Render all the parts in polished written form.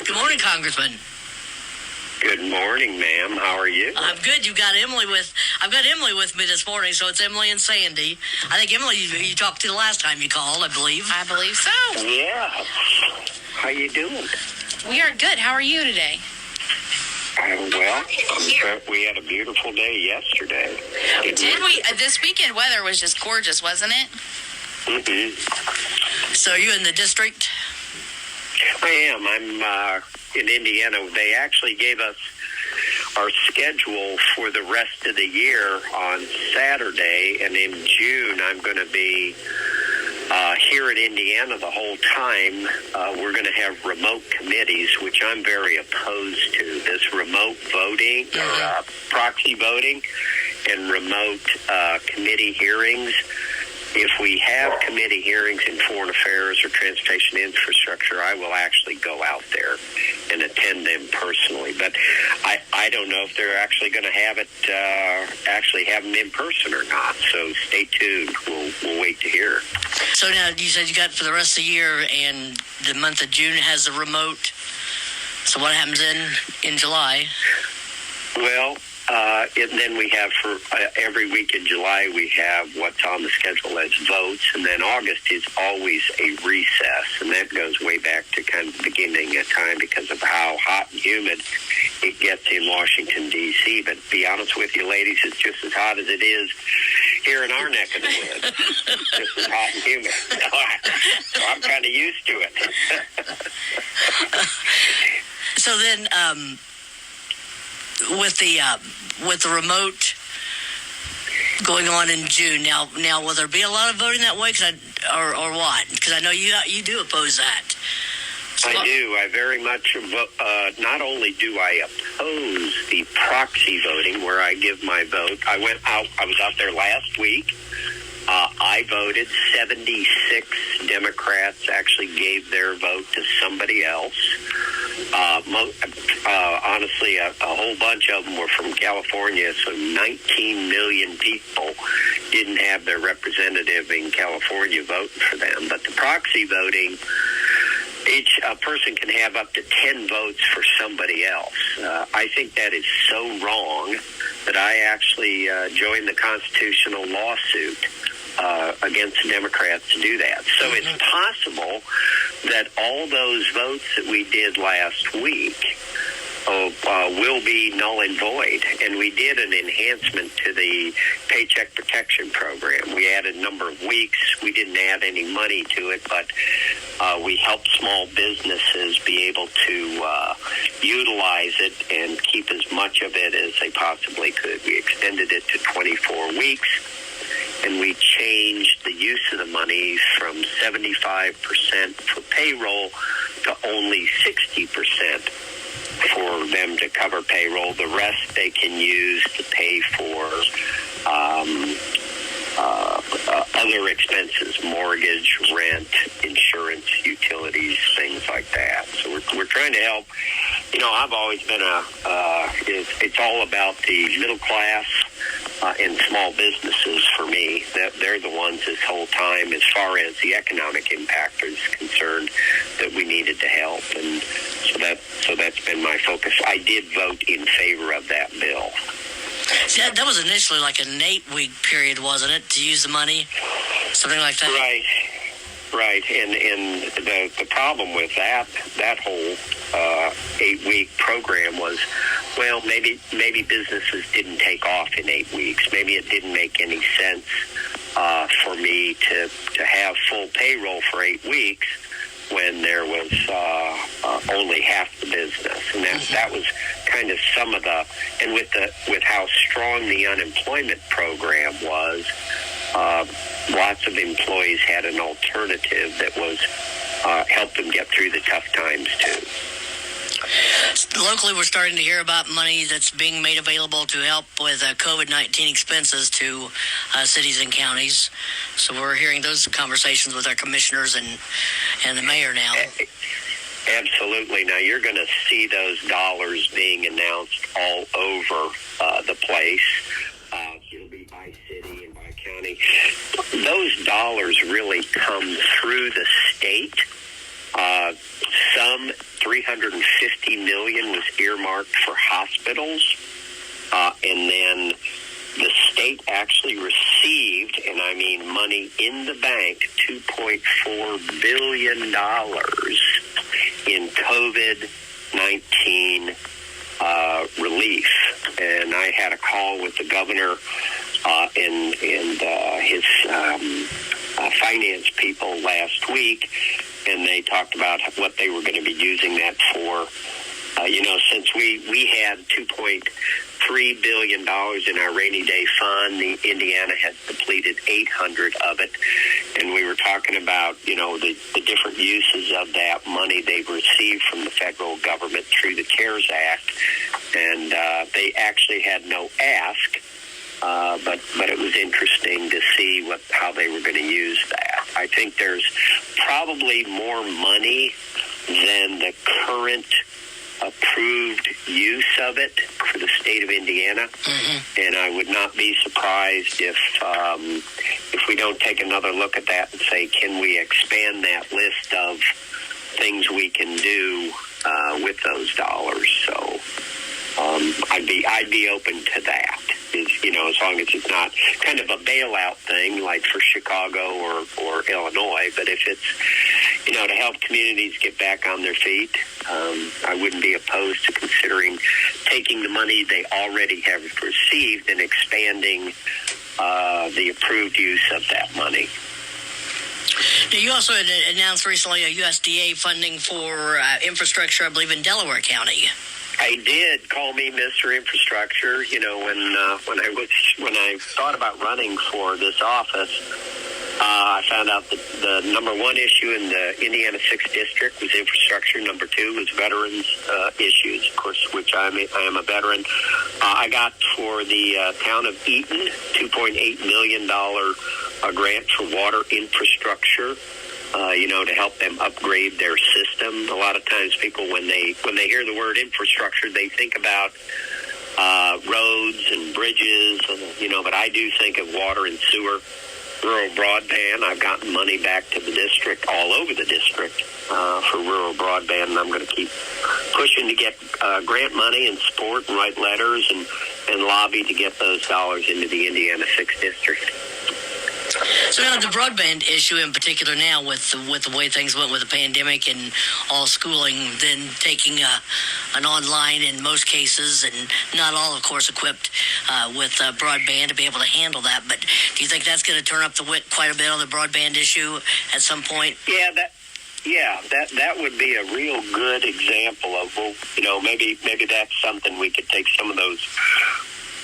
Good morning, Congressman. Good morning, ma'am. How are you? I'm good. I've got Emily with me this morning, so it's Emily and Sandy. I think Emily, you talked to the last time you called, I believe. I believe so. Yeah. How you doing? We are good. How are you today? Well, we had a beautiful day yesterday. Did we? This weekend weather was just gorgeous, wasn't it? Mm-hmm. So are you in the district? I am. I'm in Indiana. They actually gave us our schedule for the rest of the year on Saturday, and in June I'm going to be here in Indiana the whole time. We're going to have remote committees, which I'm very opposed to. This remote voting or proxy voting and remote committee hearings. If we have committee hearings in foreign affairs or transportation infrastructure, I will actually go out there and attend them personally. But I don't know if they're actually going to have them in person or not. So stay tuned. We'll wait to hear. So now you said you got for the rest of the year, and the month of June has a remote. So what happens in July? Well, and then we have for every week in July, we have what's on the schedule as votes. And then August is always a recess. And that goes way back to kind of the beginning of time because of how hot and humid it gets in Washington, D.C. But to be honest with you, ladies, it's just as hot as it is here in our neck of the woods. Just as hot and humid. So I'm kind of used to it. So then, with the remote going on in June, now will there be a lot of voting that way? Or what? Because I know you do oppose that. So I do. I very much not only do I oppose the proxy voting where I give my vote. I was out there last week. I voted. 76 Democrats actually gave their vote to somebody else. Honestly, a whole bunch of them were from California, so 19 million people didn't have their representative in California voting for them. But the proxy voting, each person can have up to 10 votes for somebody else. I think that is so wrong that I actually joined the constitutional lawsuit against the Democrats to do that. So it's possible that all those votes that we did last week will be null and void. And we did an enhancement to the Paycheck Protection Program. We added a number of weeks. We didn't add any money to it, but we helped small businesses be able to utilize it and keep as much of it as they possibly could. We extended it to 24 weeks. And we changed the use of the money from 75% for payroll to only 60% for them to cover payroll. The rest they can use to pay for other expenses, mortgage, rent, insurance, utilities, things like that. So we're trying to help. You know, I've always been it's all about the middle class and small businesses for me. They're the ones this whole time, as far as the economic impact is concerned, that we needed to help. And so that's been my focus. I did vote in favor of that bill. See, that was initially like an 8-week period, wasn't it, to use the money? Something like that? Right. And the problem with that whole 8-week program was, well, maybe businesses didn't take off in 8 weeks. Maybe it didn't make any sense for me to have full payroll for 8 weeks when there was only half the business. And that was kind of some of the, and with how strong the unemployment program was, lots of employees had an alternative that was helped them get through the tough times too. Locally, we're starting to hear about money that's being made available to help with COVID-19 expenses to cities and counties. So we're hearing those conversations with our commissioners and the mayor now. Absolutely. Now, you're going to see those dollars being announced all over the place. It'll be by city and by county. Those dollars really come through the state. Some $350 earmarked for hospitals, and then the state actually received, and I mean money in the bank, $2.4 billion in COVID-19 relief. And I had a call with the governor and his finance people last week, and they talked about what they were going to be using that for. Since we had $2.3 billion in our rainy day fund, Indiana has depleted 800 of it, and we were talking about, the different uses of that money they've received from the federal government through the CARES Act, and they actually had no ask, but it was interesting to see how they were going to use that. I think there's probably more money than the current approved use of it for the state of Indiana, and I would not be surprised if we don't take another look at that and say, can we expand that list of things we can do with those dollars? So I'd be open to that. As long as it's not kind of a bailout thing like for Chicago or Illinois, but if it's to help communities get back on their feet, I wouldn't be opposed to considering taking the money they already have received and expanding the approved use of that money. Now, you also announced recently a USDA funding for infrastructure, I believe, in Delaware County. I did. Call me Mr. Infrastructure. When I thought about running for this office, I found out that the number one issue in the Indiana 6th District was infrastructure. Number two was veterans issues, of course, which I am a veteran. I got for the town of Eaton, $2.8 million grant for water infrastructure. To help them upgrade their system. A lot of times people, when they hear the word infrastructure, they think about roads and bridges, but I do think of water and sewer, rural broadband. I've gotten money back to the district, all over the district, for rural broadband, and I'm going to keep pushing to get grant money and support and write letters and lobby to get those dollars into the Indiana 6th District. So now the broadband issue in particular now with the way things went with the pandemic and all schooling, then taking an online in most cases, and not all, of course, equipped with broadband to be able to handle that. But do you think that's going to turn up the wit quite a bit on the broadband issue at some point? Yeah, that would be a real good example of, maybe that's something we could take some of those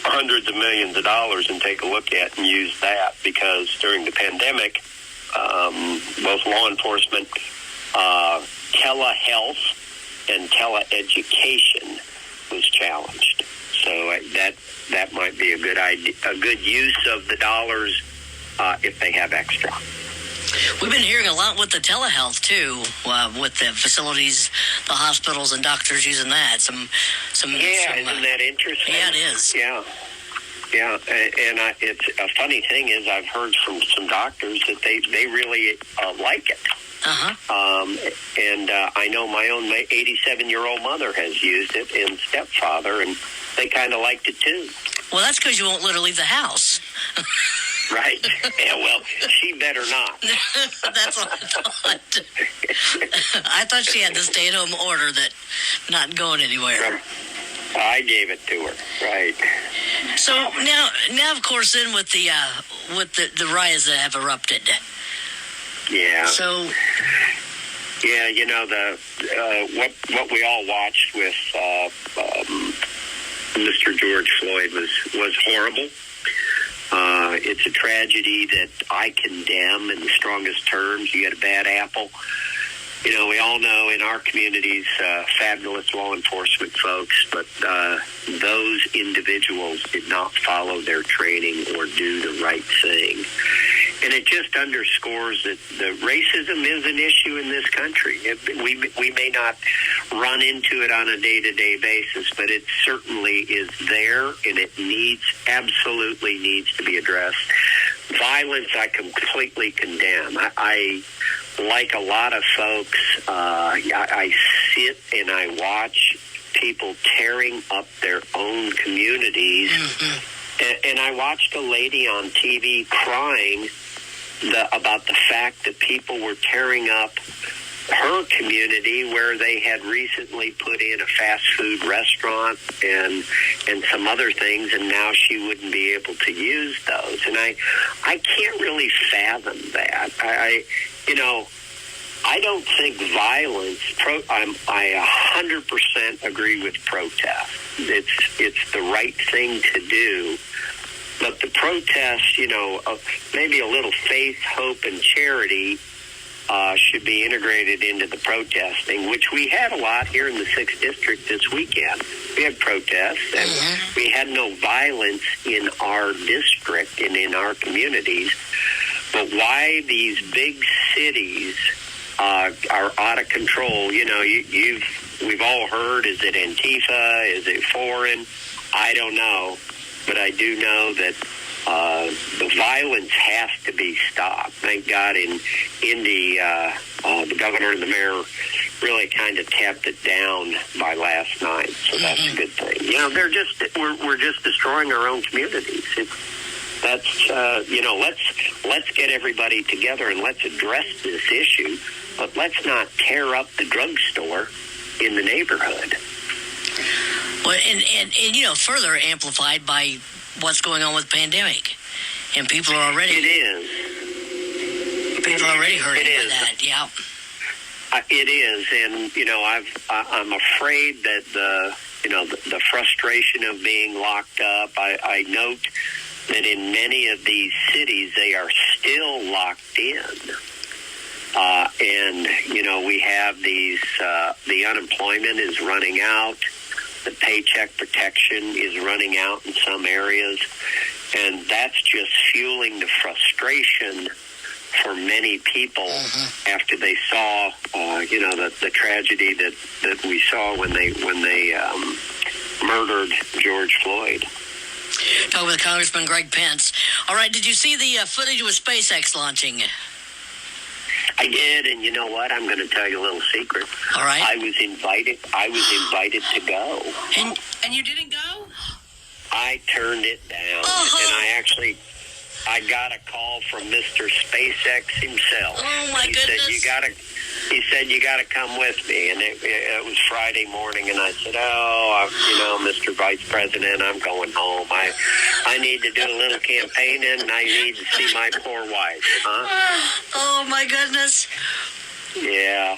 hundreds of millions of dollars and take a look at and use that, because during the pandemic, both law enforcement, telehealth, and teleeducation was challenged. So that might be a good idea, a good use of the dollars if they have extra. We've been hearing a lot with the telehealth too, with the facilities, the hospitals, and doctors using that. Isn't that interesting? Yeah, it is. Yeah, and it's a funny thing is I've heard from some doctors that they really like it. And I know my own 87-year-old mother has used it, and stepfather, and they kind of liked it too. Well, that's because you won't let her leave the house. Right. Yeah, well, she better not. That's what I thought. I thought she had the stay-at-home order that not going anywhere. I gave it to her. Right. So now of course, then with the riots that have erupted. Yeah. So. Yeah, what we all watched with Mr. George Floyd was horrible. It's a tragedy that I condemn in the strongest terms. You get a bad apple. We all know in our communities, fabulous law enforcement folks, but those individuals did not follow their training or do the right thing. And it just underscores that the racism is an issue in this country. We may not run into it on a day-to-day basis, but it certainly is there, and it absolutely needs to be addressed. Violence, I completely condemn. I like a lot of folks, I sit and I watch people tearing up their own communities. And I watched a lady on TV crying about the fact that people were tearing up her community where they had recently put in a fast food restaurant and some other things, and now she wouldn't be able to use those. And I can't really fathom that. I don't think violence. I 100% agree with protest. It's the right thing to do. But the protest, maybe a little faith, hope, and charity should be integrated into the protesting, which we had a lot here in the 6th District this weekend. We had protests, and we had no violence in our district and in our communities. But why these big cities are out of control? We've all heard, is it Antifa? Is it foreign? I don't know. But I do know that the violence has to be stopped. Thank God in Indy, the governor and the mayor really kind of tapped it down by last night. So that's a good thing. We're just destroying our own communities. Let's get everybody together and let's address this issue. But let's not tear up the drugstore in the neighborhood. Well, and further amplified by what's going on with the pandemic, and people are already. It is. People are already hurting by that. Yeah. It is, and I'm afraid that the frustration of being locked up. I note that in many of these cities they are still locked in. And we have these, the unemployment is running out, the paycheck protection is running out in some areas, and that's just fueling the frustration for many people after they saw, the tragedy that we saw when they murdered George Floyd. Talking with Congressman Greg Pence. All right, did you see the footage with SpaceX launching? I did, and you know what? I'm going to tell you a little secret. All right. I was invited to go. And you didn't go? I turned it down, and I got a call from Mr. SpaceX himself. Oh my goodness! He said you got to come with me, and it was Friday morning, and I said, Mr. Vice President, I'm going home. I need to do a little campaigning, and I need to see my poor wife. Oh my goodness! Yeah.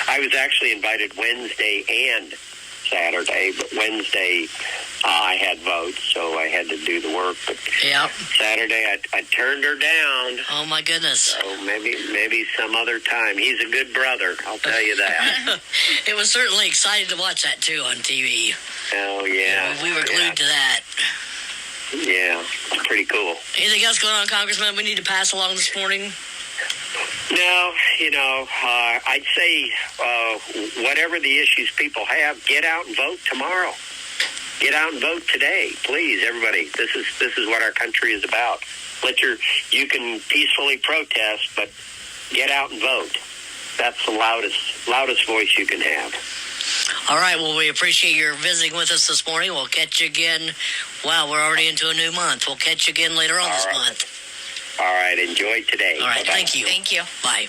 I was actually invited Wednesday and Saturday, but Wednesday I had votes, so I had to do the work. But Saturday I turned her down. Oh my goodness! So maybe some other time. He's a good brother, I'll tell you that. It was certainly exciting to watch that too on TV. Oh yeah, we were glued to that. Yeah, pretty cool. Anything else going on, Congressman, we need to pass along this morning? No, I'd say whatever the issues people have, get out and vote tomorrow. Get out and vote today, please, everybody. This is what our country is about. You can peacefully protest, but get out and vote. That's the loudest voice you can have. All right, well, we appreciate your visiting with us this morning. We'll catch you again. Wow, we're already into a new month. We'll catch you again later on this month. All right, enjoy today. All right, Bye-bye. thank you. Thank you. Bye.